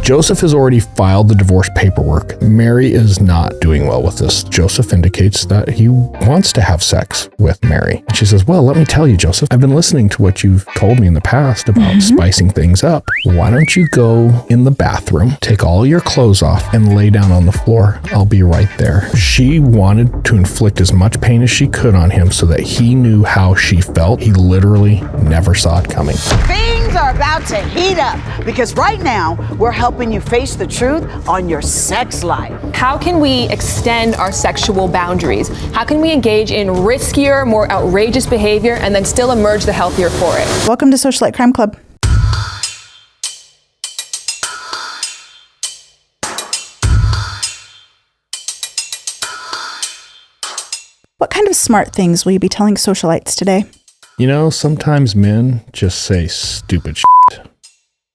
Joseph has already filed the divorce paperwork. Mary is not doing well with this. Joseph indicates that he wants to have sex with Mary. And she says, well, let me tell you, Joseph, I've been listening to what you've told me in the past about spicing things up. Why don't you go in the bathroom, take all your clothes off, and lay down on the floor? I'll be right there. She wanted to inflict as much pain as she could on him so that he knew how she felt. He literally never saw it coming. Things are about to heat up because right now we're helping you face the truth on your sex life. How can we extend our sexual boundaries? How can we engage in riskier, more outrageous behavior and then still emerge the healthier for it? Welcome to Socialite Crime Club. What kind of smart things will you be telling socialites today? You know, sometimes men just say stupid shit.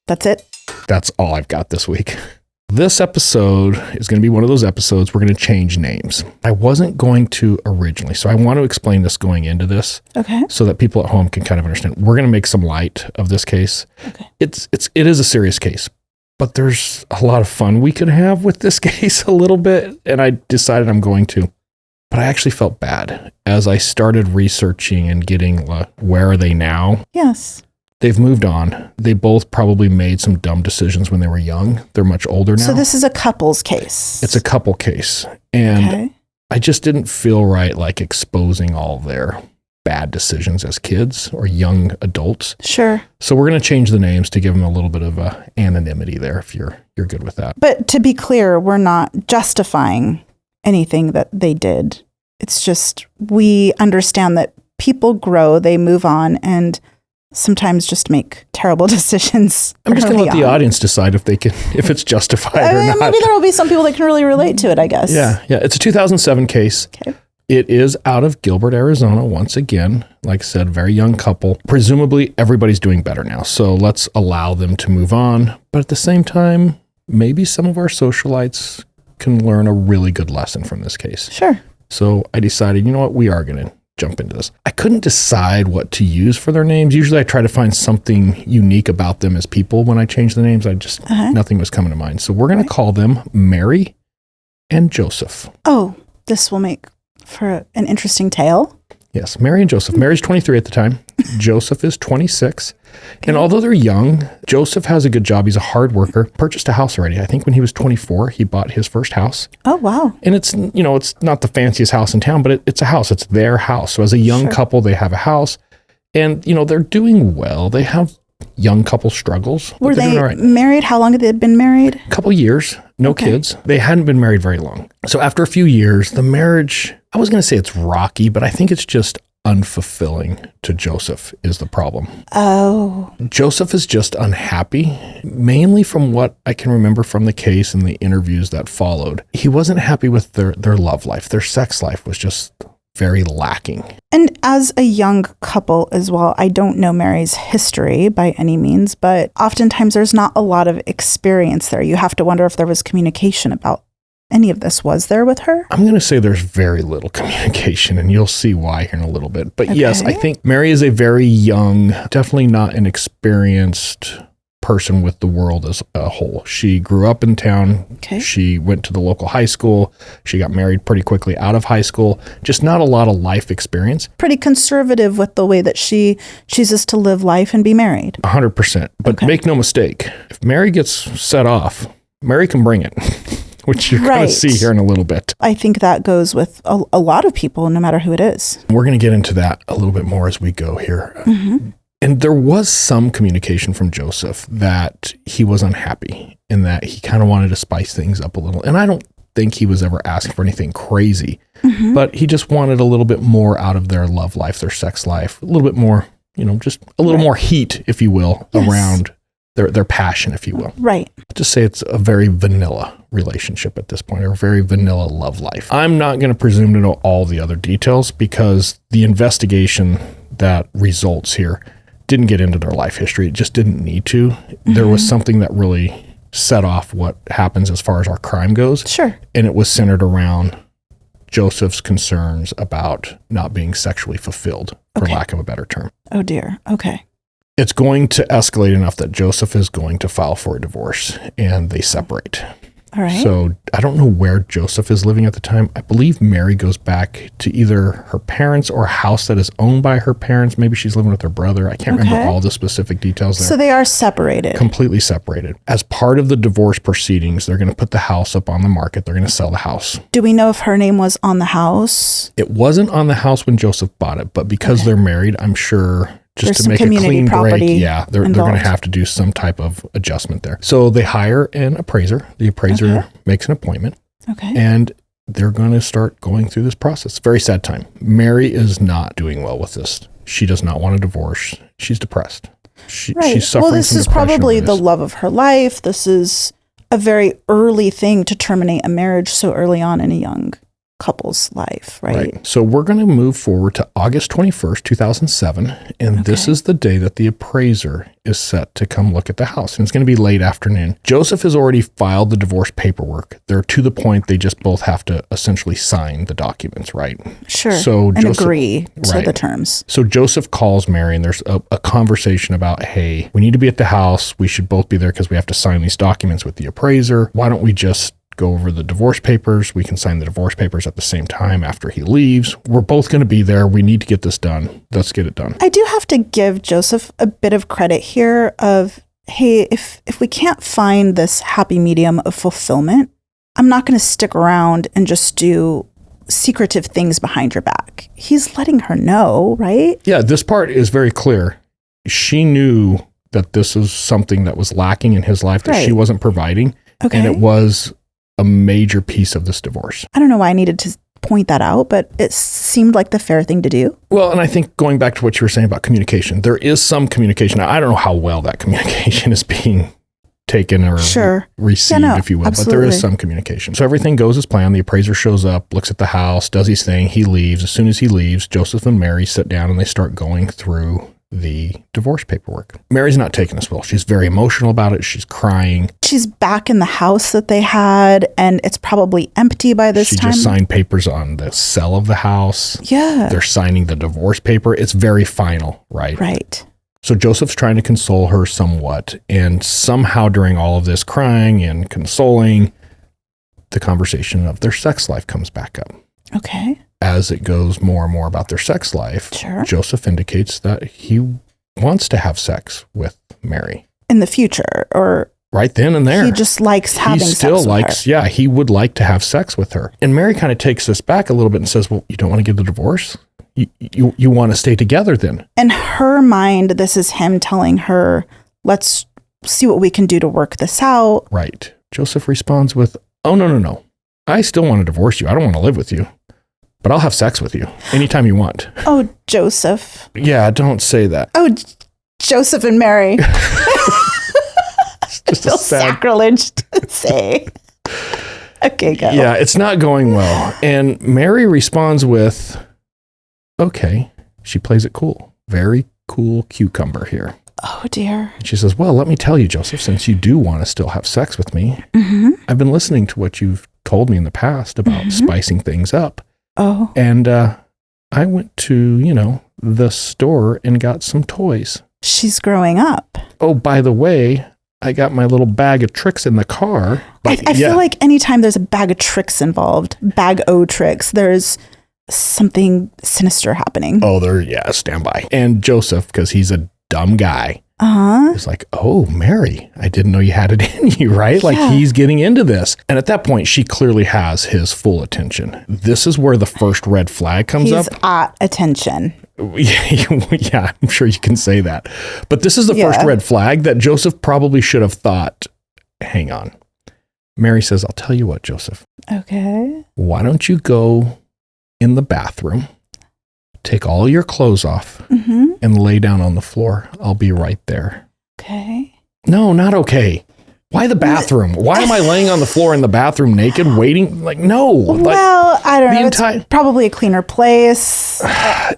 That's it? That's all I've got this week. This episode is going to be one of those episodes we're going to change names. I wasn't going to originally, so I want to explain this going into this. Okay. So that people at home can kind of understand. We're going to make some light of this case. Okay. It is a serious case, but there's a lot of fun we could have with this case a little bit, and I decided I'm going to. But I actually felt bad as I started researching and getting where are they now? Yes. They've moved on. They both probably made some dumb decisions when they were young. They're much older now. So this is a couple's case. It's a couple case. And I just didn't feel right like exposing all their bad decisions as kids or young adults. Sure. So we're going to change the names to give them a little bit of anonymity there if you're good with that. But to be clear, we're not justifying anything that they did. It's just we understand that people grow, they move on, and sometimes just make terrible decisions. I'm just going to let the audience decide if it's justified or not. Maybe there will be some people that can really relate to it, I guess. Yeah. It's a 2007 case. Okay. It is out of Gilbert, Arizona. Once again, like I said, very young couple. Presumably everybody's doing better now. So let's allow them to move on. But at the same time, maybe some of our socialites can learn a really good lesson from this case. Sure. So I decided, you know what, we are going to jump into this. I couldn't decide what to use for their names. Usually I try to find something unique about them as people when I change the names. Nothing was coming to mind. So we're going to call them Mary and Joseph. Oh, this will make for an interesting tale. Yes, Mary and Joseph. Mary's 23 at the time. Joseph is 26. And although they're young, Joseph has a good job. He's a hard worker. Purchased a house already. I think when he was 24, he bought his first house. Oh, wow. And it's not the fanciest house in town, but it's a house. It's their house. So as a young couple, they have a house. And, they're doing well. They have young couple struggles. Were they married? How long had they been married? A couple years. No kids. They hadn't been married very long. So after a few years, the marriage, I was going to say it's rocky, but I think it's just unfulfilling to Joseph is the problem. Oh. Joseph is just unhappy, mainly from what I can remember from the case and the interviews that followed. He wasn't happy with their love life. Their sex life was just very lacking. And as a young couple as well, I don't know Mary's history by any means, but oftentimes there's not a lot of experience there. You have to wonder if there was communication about any of this. Was there with her? I'm going to say there's very little communication, and you'll see why here in a little bit. But yes, I think Mary is a very young, definitely not an experienced person with the world as a whole. She grew up in town. Okay. She went to the local high school. She got married pretty quickly out of high school. Just not a lot of life experience. Pretty conservative with the way that she chooses to live life and be married. 100%. But make no mistake, if Mary gets set off, Mary can bring it. Which you're going to see here in a little bit. I think that goes with a lot of people, no matter who it is. We're going to get into that a little bit more as we go here. Mm-hmm. And there was some communication from Joseph that he was unhappy and that he kind of wanted to spice things up a little. And I don't think he was ever asking for anything crazy, but he just wanted a little bit more out of their love life, their sex life, a little bit more, just a little more heat, if you will, around their passion, if you will. Right. Just say it's a very vanilla relationship at this point, or a very vanilla love life. I'm not going to presume to know all the other details because the investigation that results here didn't get into their life history. It just didn't need to. Mm-hmm. There was something that really set off what happens as far as our crime goes. Sure. And it was centered around Joseph's concerns about not being sexually fulfilled, for lack of a better term. Oh, dear. Okay. It's going to escalate enough that Joseph is going to file for a divorce, and they separate. All right. So I don't know where Joseph is living at the time. I believe Mary goes back to either her parents or a house that is owned by her parents. Maybe she's living with her brother. I can't remember all the specific details there. So they are separated. Completely separated. As part of the divorce proceedings, they're going to put the house up on the market. They're going to sell the house. Do we know if her name was on the house? It wasn't on the house when Joseph bought it, but because they're married, I'm sure There's to some make a community clean property break, yeah, they're going to have to do some type of adjustment there. So they hire an appraiser. The appraiser makes an appointment. Okay. And they're going to start going through this process. Very sad time. Mary is not doing well with this. She does not want a divorce. She's depressed. She's suffering well, this from is depression probably over the this. love of her life. This is a very early thing to terminate a marriage so early on in a young couple's life, right? So we're going to move forward to August 21st, 2007. And this is the day that the appraiser is set to come look at the house. And it's going to be late afternoon. Joseph has already filed the divorce paperwork. They're to the point they just both have to essentially sign the documents, right? Sure. So and Joseph, agree to the terms. So Joseph calls Mary and there's a conversation about, hey, we need to be at the house. We should both be there because we have to sign these documents with the appraiser. Why don't we just go over the divorce papers? We can sign the divorce papers at the same time after he leaves. We're both going to be there. We need to get this done. Let's get it done. I do have to give Joseph a bit of credit here of, hey, if we can't find this happy medium of fulfillment, I'm not going to stick around and just do secretive things behind your back. He's letting her know, right? Yeah, this part is very clear. She knew that this is something that was lacking in his life that she wasn't providing. Okay. And it was a major piece of this divorce. I don't know why I needed to point that out, but it seemed like the fair thing to do. Well, and I think going back to what you were saying about communication, there is some communication. Now, I don't know how well that communication is being taken or received, if you will, but there is some communication. So everything goes as planned. The appraiser shows up, looks at the house, does his thing. He leaves. As soon as he leaves, Joseph and Mary sit down and they start going through the divorce paperwork. Mary's not taking this well. She's very emotional about it. She's crying. She's back in the house that they had, and it's probably empty by this time. She just signed papers on the sale of the house. Yeah. They're signing the divorce paper. It's very final, right? Right. So Joseph's trying to console her somewhat, and somehow during all of this crying and consoling, the conversation of their sex life comes back up. Okay. As it goes more and more about their sex life, Joseph indicates that he wants to have sex with Mary. In the future, or... Right then and there. He just likes having sex with her. He still likes, yeah, he would like to have sex with her. And Mary kind of takes this back a little bit and says, well, you don't want to get the divorce? You want to stay together then? In her mind, this is him telling her, let's see what we can do to work this out. Right. Joseph responds with, oh, no. I still want to divorce you. I don't want to live with you. But I'll have sex with you anytime you want. Oh, Joseph. Yeah, don't say that. Oh, Joseph and Mary. It's just a sacrilege to say. Okay, go. Yeah, it's not going well. And Mary responds with, okay. She plays it cool. Very cool cucumber here. Oh, dear. She says, well, let me tell you, Joseph, since you do want to still have sex with me, I've been listening to what you've told me in the past about spicing things up. Oh. And I went to, the store and got some toys. She's growing up. Oh, by the way, I got my little bag of tricks in the car. I feel like anytime there's a bag of tricks involved, bag o' tricks, there's something sinister happening. Oh, stand by. And Joseph, because he's a dumb guy, is like, oh, Mary, I didn't know you had it in you, right? Like he's getting into this. And at that point, she clearly has his full attention. This is where the first red flag comes up. He's at attention. Yeah, I'm sure you can say that. But this is the first red flag that Joseph probably should have thought, hang on. Mary says, I'll tell you what, Joseph. Okay. Why don't you go in the bathroom, take all your clothes off, and lay down on the floor. I'll be right there. Okay. No, not okay. Why the bathroom? Why am I laying on the floor in the bathroom naked, waiting? Like, no. Well, I don't know. It's probably a cleaner place.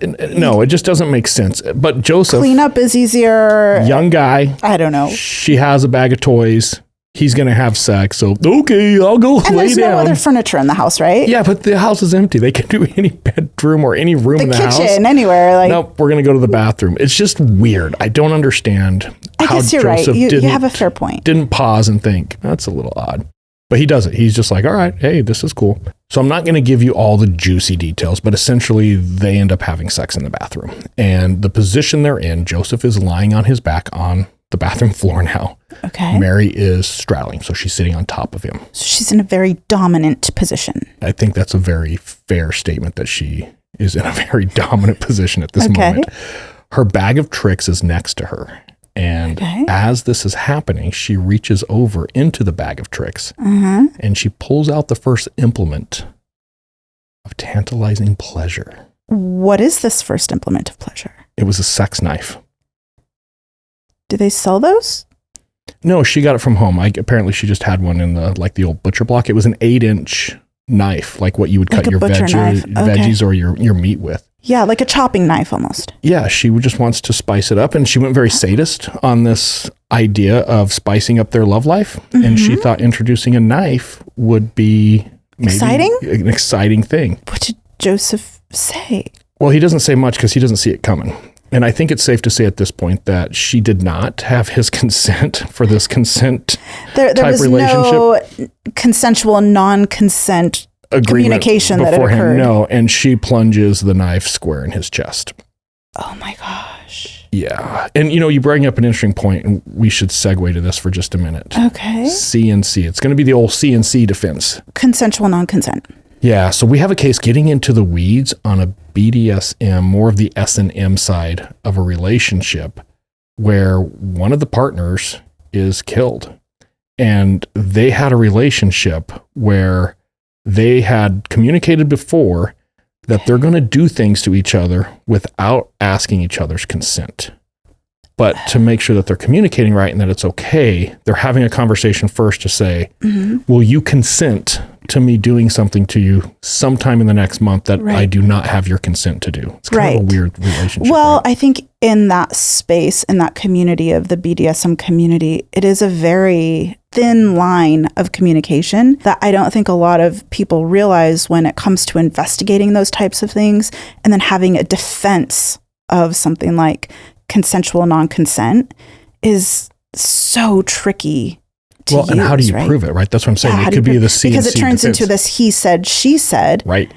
No, it just doesn't make sense. But Joseph. Cleanup is easier. Young guy. I don't know. She has a bag of toys. he's going to have sex. So, okay, I'll go And lay there's down. no other furniture in the house, right? Yeah, but the house is empty. They can do any bedroom or any room in the house. The kitchen, anywhere. Like, nope, we're going to go to the bathroom. It's just weird. I don't understand I how guess you're Joseph right. You have a fair point. didn't pause and think, that's a little odd. But he does it. He's just like, all right, hey, this is cool. So I'm not going to give you all the juicy details, but essentially they end up having sex in the bathroom. And the position they're in, Joseph is lying on his back on the bathroom floor now. Okay. Mary is straddling, so she's sitting on top of him. So she's in a very dominant position. I think that's a very fair statement that she is in a very dominant position at this moment. Her bag of tricks is next to her. And as this is happening, she reaches over into the bag of tricks and she pulls out the first implement of tantalizing pleasure. What is this first implement of pleasure? It was a sex knife. Do they sell those? No, she got it from home. Apparently she just had one in the old butcher block. It was an 8-inch knife, like what you would cut your veggies or your meat with. Yeah, like a chopping knife almost. Yeah, she just wants to spice it up. And she went very sadist on this idea of spicing up their love life. And she thought introducing a knife would be maybe an exciting thing. What did Joseph say? Well, he doesn't say much because he doesn't see it coming. And I think it's safe to say at this point that she did not have his consent for this consent there type was relationship. No consensual, non-consent communication that had occurred. No, and she plunges the knife square in his chest. Oh my gosh. Yeah. And you bring up an interesting point, and we should segue to this for just a minute. Okay. CNC. It's going to be the old CNC defense. Consensual non-consent. Yeah. So we have a case getting into the weeds on a BDSM, more of the S&M side of a relationship, where one of the partners is killed. And they had a relationship where they had communicated before that they're going to do things to each other without asking each other's consent. But to make sure that they're communicating right and that it's okay, they're having a conversation first to say, will you consent to me doing something to you sometime in the next month that I do not have your consent to do? It's kind of a weird relationship. Well, I think in that space, in that community of the BDSM community, it is a very thin line of communication that I don't think a lot of people realize when it comes to investigating those types of things and then having a defense of something like consensual non-consent is so tricky to use, and how do you prove it, right? That's what I'm saying. It could be the CNC because it turns defense. into this he said, she said. Right.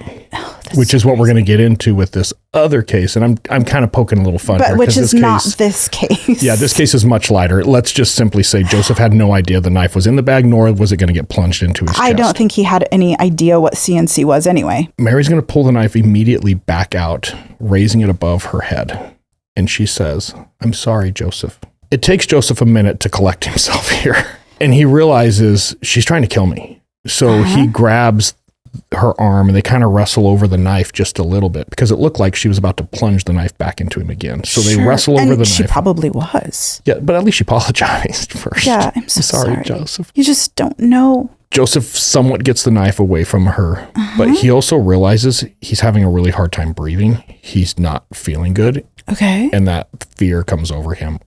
Which is what we're going to get into with this other case. And I'm kind of poking a little fun here. But which is not this case. Yeah, this case is much lighter. Let's just simply say Joseph had no idea the knife was in the bag, nor was it going to get plunged into his chest. I don't think he had any idea what CNC was anyway. Mary's going to pull the knife immediately back out, raising it above her head. And she says, I'm sorry, Joseph. It takes Joseph a minute to collect himself here. And he realizes she's trying to kill me. So he grabs her arm and they kind of wrestle over the knife just a little bit because it looked like she was about to plunge the knife back into him again. So they wrestle over the knife. She probably was. Yeah, but at least she apologized first. Yeah, I'm so sorry, Joseph. You just don't know. Joseph somewhat gets the knife away from her, but he also realizes he's having a really hard time breathing. He's not feeling good. Okay. And that fear comes over him.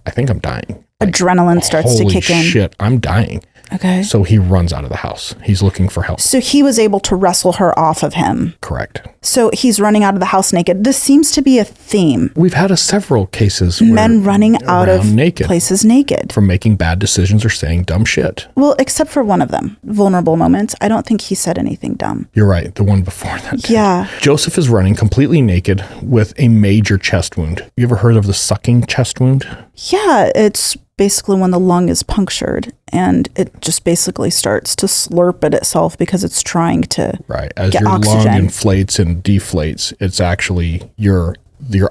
I think I'm dying. Adrenaline starts to kick in. Holy shit, I'm dying. Okay. So he runs out of the house. He's looking for help. So he was able to wrestle her off of him. Correct. So he's running out of the house naked. This seems to be a theme. We've had several cases men running out of places naked. From making bad decisions or saying dumb shit. Well, except for one of them, vulnerable moments. I don't think he said anything dumb. You're right. The one before that. Yeah. Joseph is running completely naked with a major chest wound. You ever heard of the sucking chest wound? Yeah, it's basically when the lung is punctured and it just basically starts to slurp at itself because it's trying to as get your oxygen. Lung inflates and deflates, it's actually your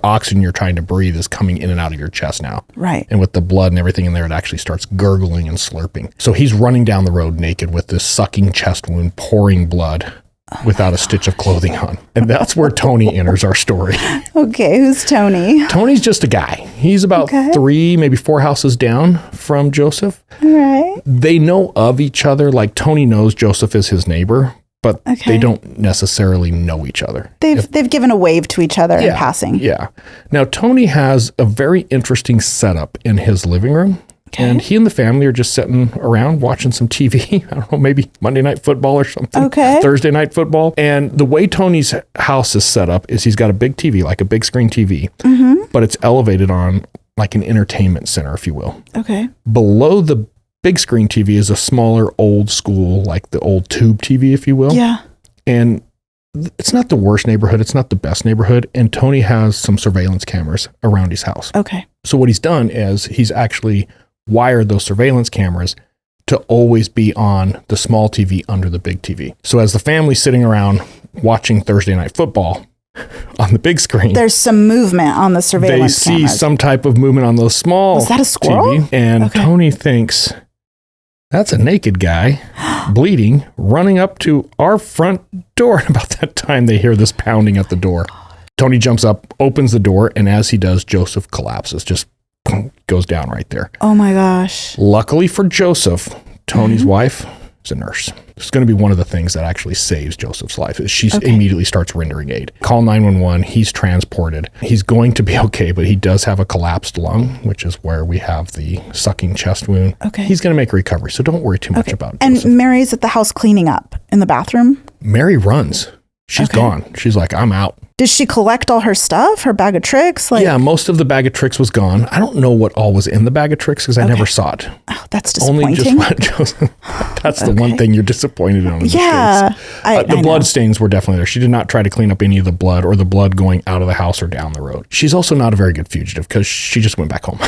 oxygen you're trying to breathe is coming in and out of your chest now. Right. And with the blood and everything in there, it actually starts gurgling and slurping. So he's running down the road naked with this sucking chest wound, pouring blood. Without a stitch of clothing on. And that's where Tony enters our story. Okay, who's Tony? Tony's just a guy. He's about 3, maybe 4 houses down from Joseph. All right. They know of each other. Like Tony knows Joseph is his neighbor, but they don't necessarily know each other. They've given a wave to each other in passing. Yeah. Now, Tony has a very interesting setup in his living room. And he and the family are just sitting around watching some TV. I don't know, maybe Monday Night Football or something. Okay. Thursday Night Football. And the way Tony's house is set up is he's got a big TV, like a big screen TV, but it's elevated on like an entertainment center, if you will. Okay. Below the big screen TV is a smaller old school, like the old tube TV, if you will. Yeah. And it's not the worst neighborhood. It's not the best neighborhood. And Tony has some surveillance cameras around his house. Okay. So what he's done is he's actually wired those surveillance cameras to always be on the small TV under the big TV. So as the family's sitting around watching Thursday Night Football on the big screen, there's some movement on the surveillance they see cameras. some type of movement on those small Was that a squirrel? TV, and Tony thinks, that's a naked guy bleeding, running up to our front door. And about that time, they hear this pounding at the door. Tony jumps up, opens the door, and as he does, Joseph collapses, just goes down right there. Oh my gosh. Luckily for Joseph, Tony's wife is a nurse. It's going to be one of the things that actually saves Joseph's life. She immediately starts rendering aid. Call 911. He's transported. He's going to be okay, but he does have a collapsed lung, which is where we have the sucking chest wound. Okay. He's going to make a recovery, so don't worry too much about And Joseph. Mary's at the house cleaning up in the bathroom? Mary runs. She's gone. She's like, I'm out. Did she collect all her stuff, her bag of tricks? Yeah, most of the bag of tricks was gone. I don't know what all was in the bag of tricks because I never saw it. Oh, that's disappointing. Only just what Joseph. That's the one thing you're disappointed in. Yeah. The blood stains were definitely there. She did not try to clean up any of the blood or the blood going out of the house or down the road. She's also not a very good fugitive because she just went back home.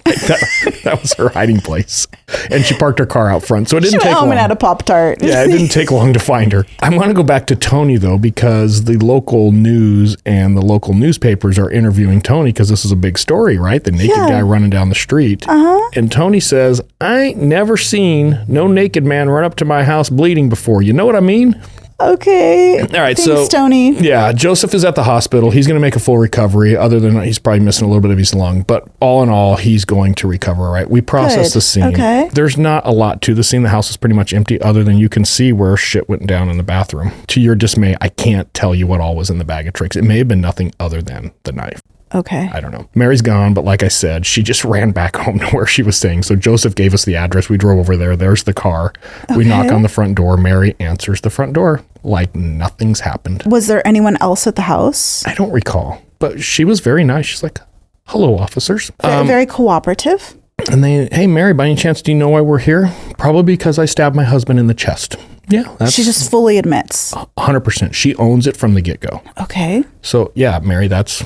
That was her hiding place. And she parked her car out front. So it didn't take long. and had a Pop-Tart. Yeah, it didn't take long to find her. I want to go back to Tony, though, because the local news and the local newspapers are interviewing Tony because this is a big story, right? The naked guy running down the street. And Tony says, I ain't never seen no naked man run up to my house bleeding before. You know what I mean? Okay. All right, Thanks, Tony. Yeah, Joseph is at the hospital. He's going to make a full recovery, other than he's probably missing a little bit of his lung. But all in all, he's going to recover, all right? We processed the scene. Okay. There's not a lot to the scene. The house is pretty much empty, other than you can see where shit went down in the bathroom. To your dismay, I can't tell you what all was in the bag of tricks. It may have been nothing other than the knife. Okay. I don't know. Mary's gone, but like I said, she just ran back home to where she was staying. So Joseph gave us the address. We drove over there. There's the car. We knock on the front door. Mary answers the front door like nothing's happened. Was there anyone else at the house? I don't recall, but she was very nice. She's like, hello, officers. Very cooperative. And they, hey, Mary, by any chance, do you know why we're here? Probably because I stabbed my husband in the chest. Yeah, that's She just fully admits. 100%. She owns it from the get-go. Okay. So yeah, Mary, that's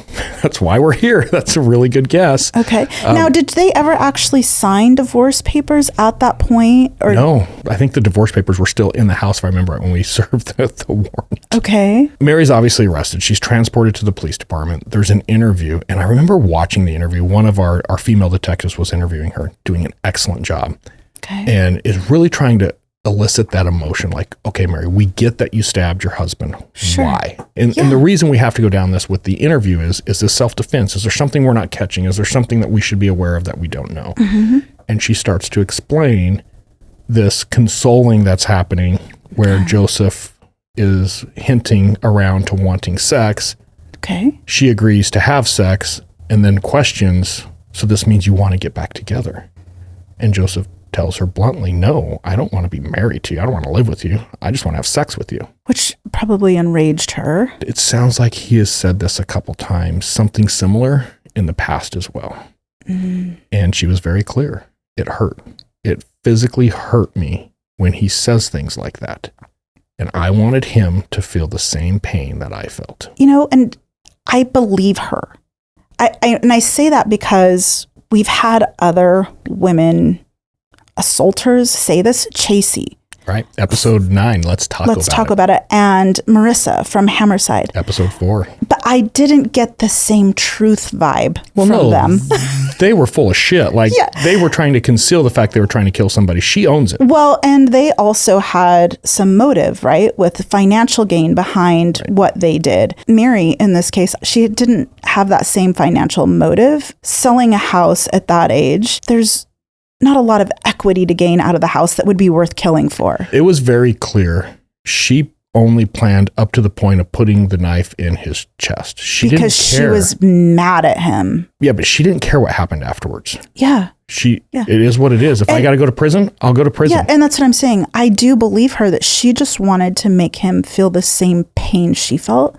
why we're here. That's a really good guess. Okay. Now, did they ever actually sign divorce papers at that point? Or No, I think the divorce papers were still in the house, if I remember right, when we served the warrant. Okay. Mary's obviously arrested. She's transported to the police department. There's an interview, and I remember watching the interview. One of our female detectives was interviewing her, doing an excellent job. Okay. And is really trying to elicit that emotion, like, okay, Mary, we get that you stabbed your husband. Sure. Why? And the reason we have to go down this with the interview is this self-defense? Is there something we're not catching? Is there something that we should be aware of that we don't know? And she starts to explain this consoling that's happening where Joseph is hinting around to wanting sex. Okay. She agrees to have sex and then questions, so this means you want to get back together. And Joseph tells her bluntly, no, I don't want to be married to you. I don't want to live with you. I just want to have sex with you. Which probably enraged her. It sounds like he has said this a couple times, something similar in the past as well. And she was very clear. It hurt. It physically hurt me when he says things like that. And I wanted him to feel the same pain that I felt. You know, and I believe her. I say that because we've had other women assaulters say this. Chasey. Right. Episode 9. Let's talk about it. And Marissa from Hammerside. Episode 4. But I didn't get the same truth vibe from them. They were full of shit. Like they were trying to conceal the fact they were trying to kill somebody. She owns it. Well, and they also had some motive, right? With financial gain behind what they did. Mary, in this case, she didn't have that same financial motive. Selling a house at that age, there's not a lot of equity to gain out of the house that would be worth killing for. It was very clear. She only planned up to the point of putting the knife in his chest. She was mad at him. Yeah, but she didn't care what happened afterwards. Yeah. It is what it is. If I got to go to prison, I'll go to prison. Yeah, and that's what I'm saying. I do believe her that she just wanted to make him feel the same pain she felt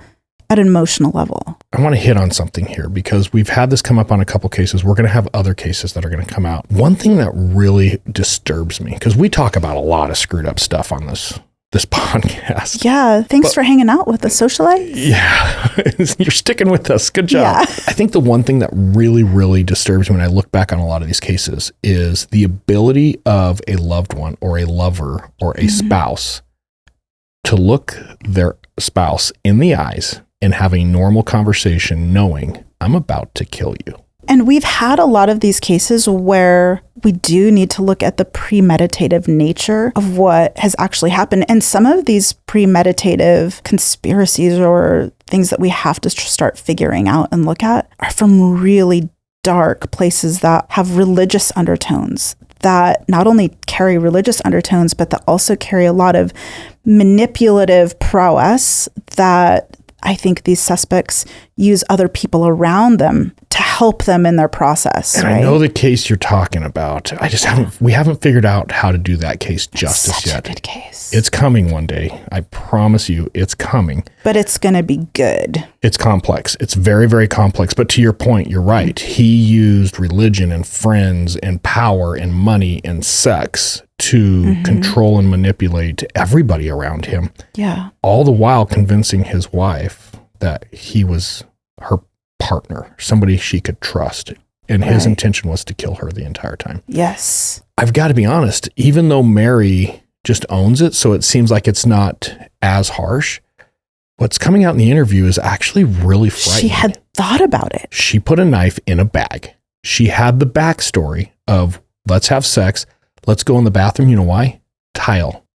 at an emotional level. I want to hit on something here because we've had this come up on a couple cases. We're going to have other cases that are going to come out. One thing that really disturbs me, because we talk about a lot of screwed up stuff on this podcast. Yeah. Thanks for hanging out with the socialites. Yeah. You're sticking with us. Good job. Yeah. I think the one thing that really, really disturbs me when I look back on a lot of these cases is the ability of a loved one or a lover or a spouse to look their spouse in the eyes and have a normal conversation knowing I'm about to kill you. And we've had a lot of these cases where we do need to look at the premeditative nature of what has actually happened. And some of these premeditative conspiracies or things that we have to start figuring out and look at are from really dark places that have religious undertones, that not only carry religious undertones, but that also carry a lot of manipulative prowess that I think these suspects use other people around them to help them in their process. And right? I know the case you're talking about. We haven't figured out how to do that case justice yet. It's such a good case. It's coming one day. I promise you it's coming. But it's going to be good. It's complex. It's very, very complex. But to your point, you're right. He used religion and friends and power and money and sex to control and manipulate everybody around him. Yeah. All the while convincing his wife that he was her partner, somebody she could trust. And his intention was to kill her the entire time. Yes. I've got to be honest, even though Mary just owns it, so it seems like it's not as harsh, what's coming out in the interview is actually really frightening. She had thought about it. She put a knife in a bag. She had the backstory of let's have sex. Let's go in the bathroom. You know why? Tile.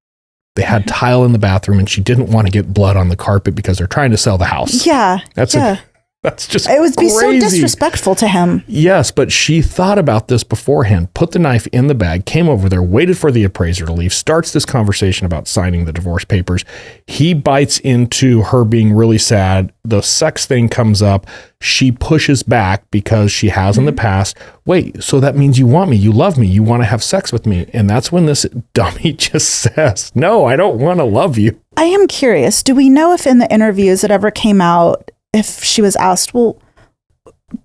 They had tile in the bathroom and she didn't want to get blood on the carpet because they're trying to sell the house. Yeah. That's just it would be so crazy. disrespectful to him. Yes, but she thought about this beforehand, put the knife in the bag, came over there, waited for the appraiser to leave, starts this conversation about signing the divorce papers. He bites into her being really sad. The sex thing comes up. She pushes back because she has in the past. Wait, so that means you want me, you love me, you want to have sex with me. And that's when this dummy just says, no, I don't want to love you. I am curious. Do we know if in the interviews it ever came out, if she was asked, well,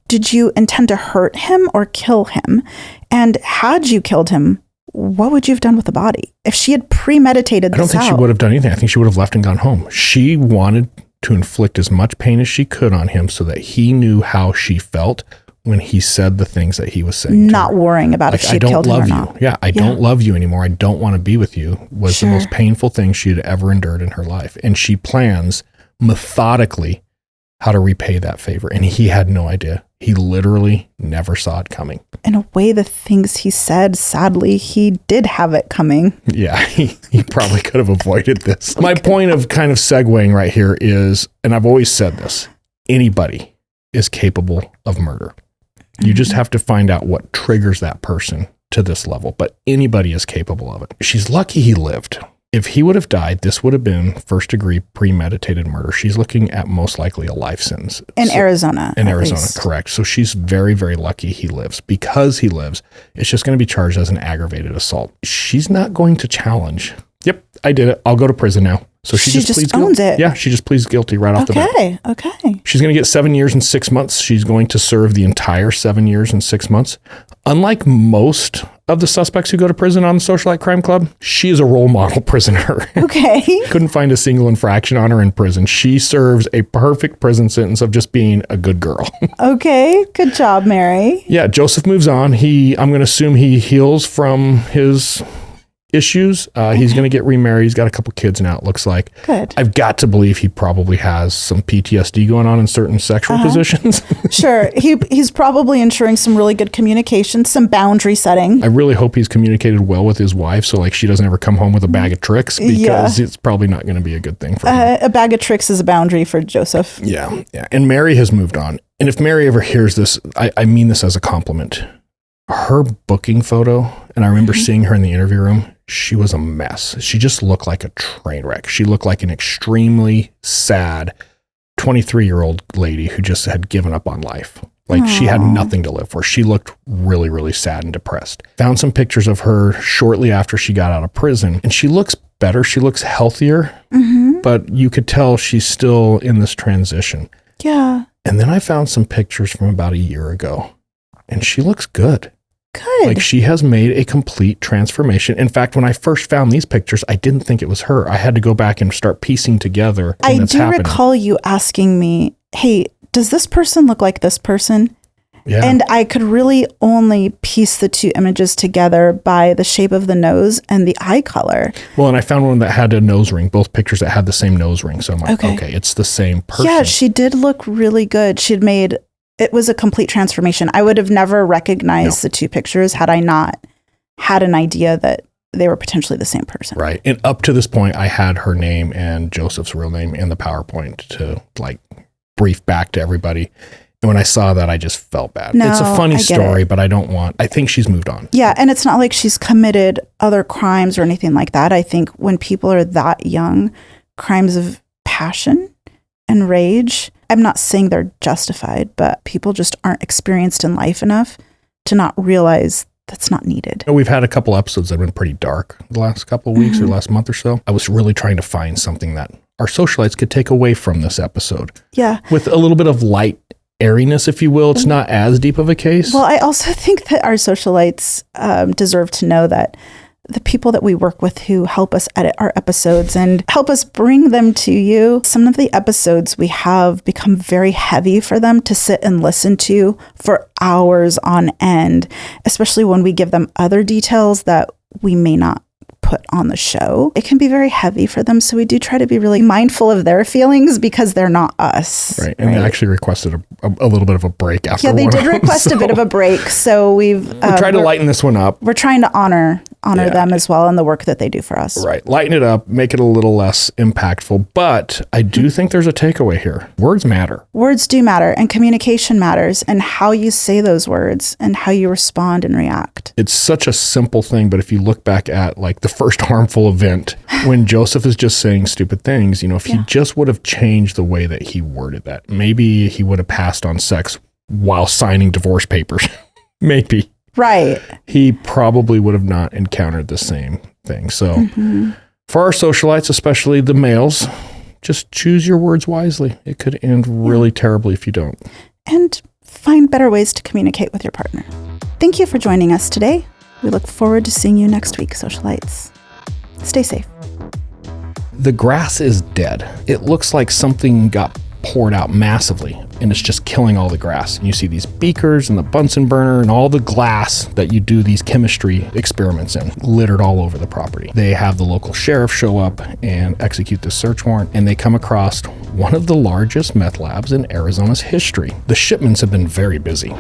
did you intend to hurt him or kill him? And had you killed him, what would you have done with the body? If she had premeditated this I don't think she would have done anything. I think she would have left and gone home. She wanted to inflict as much pain as she could on him so that he knew how she felt when he said the things that he was saying. Not worrying about if she had killed him or not. Yeah, I don't love you anymore. I don't want to be with you was the most painful thing she had ever endured in her life. And she plans methodically how to repay that favor. And he had no idea. He literally never saw it coming. In a way, the things he said, sadly, he did have it coming. Yeah, he probably could have avoided this. My point of kind of segueing right here is, and I've always said this, anybody is capable of murder. You just have to find out what triggers that person to this level, but anybody is capable of it. She's lucky he lived. If he would have died, this would have been first degree premeditated murder. She's looking at most likely a life sentence. In Arizona. In Arizona, correct. So she's very, very lucky he lives. Because he lives, it's just going to be charged as an aggravated assault. She's not going to challenge. Yep, I did it. I'll go to prison now. So she just pleads owns guilty. it. Yeah, she just pleads guilty right off the bat. Okay. She's going to get 7 years and 6 months. She's going to serve the entire 7 years and 6 months. Unlike most of the suspects who go to prison on the Socialite Crime Club, she is a role model prisoner. Okay. Couldn't find a single infraction on her in prison. She serves a perfect prison sentence of just being a good girl. Okay. Good job, Mary. Yeah, Joseph moves on. I'm going to assume he heals from his issues. He's going to get remarried. He's got a couple kids now, it looks like. Good. I've got to believe he probably has some PTSD going on in certain sexual positions. Sure. He's probably ensuring some really good communication, some boundary setting. I really hope he's communicated well with his wife so like she doesn't ever come home with a bag of tricks because it's probably not going to be a good thing for him. A bag of tricks is a boundary for Joseph. Yeah. And Mary has moved on. And if Mary ever hears this, I mean this as a compliment. Her booking photo, and I remember seeing her in the interview room, she was a mess. She just looked like a train wreck. She looked like an extremely sad 23-year-old lady who just had given up on life. Like she had nothing to live for. She looked really, really sad and depressed. Found some pictures of her shortly after she got out of prison, and she looks better. She looks healthier, but you could tell she's still in this transition. Yeah. And then I found some pictures from about a year ago, and she looks good. Good. Like she has made a complete transformation. In fact, when I first found these pictures, I didn't think it was her. I had to go back and start piecing together. I do recall you asking me, hey, does this person look like this person? Yeah. And I could really only piece the two images together by the shape of the nose and the eye color. Well, and I found one that had a nose ring, both pictures that had the same nose ring. So I'm like, okay, it's the same person. Yeah, she did look really good. It was a complete transformation. I would have never recognized the two pictures had I not had an idea that they were potentially the same person. Right. And up to this point, I had her name and Joseph's real name in the PowerPoint to like brief back to everybody. And when I saw that, I just felt bad. No, it's a funny story, it. but I think she's moved on. Yeah. And it's not like she's committed other crimes or anything like that. I think when people are that young, crimes of passion and rage, I'm not saying they're justified, but people just aren't experienced in life enough to not realize that's not needed. We've had a couple episodes that have been pretty dark the last couple of weeks or last month or so. I was really trying to find something that our socialites could take away from this episode. Yeah. With a little bit of light airiness, if you will. It's not as deep of a case. Well, I also think that our socialites deserve to know that the people that we work with who help us edit our episodes and help us bring them to you, some of the episodes we have become very heavy for them to sit and listen to for hours on end, especially when we give them other details that we may not put on the show. It can be very heavy for them. So we do try to be really mindful of their feelings because they're not us. Right. And they actually requested a little bit of a break after they did request a bit of a break. So we're trying to lighten this one up. We're trying to honor them as well and the work that they do for us. Right. Lighten it up, make it a little less impactful. But I do think there's a takeaway here. Words matter. Words do matter, and communication matters, and how you say those words and how you respond and react. It's such a simple thing, but if you look back at like the first harmful event when Joseph is just saying stupid things, if he just would have changed the way that he worded that, maybe he would have passed on sex while signing divorce papers. Maybe. Right. He probably would have not encountered the same thing. So for our socialites, especially the males, just choose your words wisely. It could end really terribly if you don't. And find better ways to communicate with your partner. Thank you for joining us today. We look forward to seeing you next week, socialites. Stay safe. The grass is dead. It looks like something got poured out massively and it's just killing all the grass. And you see these beakers and the Bunsen burner and all the glass that you do these chemistry experiments in littered all over the property. They have the local sheriff show up and execute this search warrant, and they come across one of the largest meth labs in Arizona's history. The shipments have been very busy.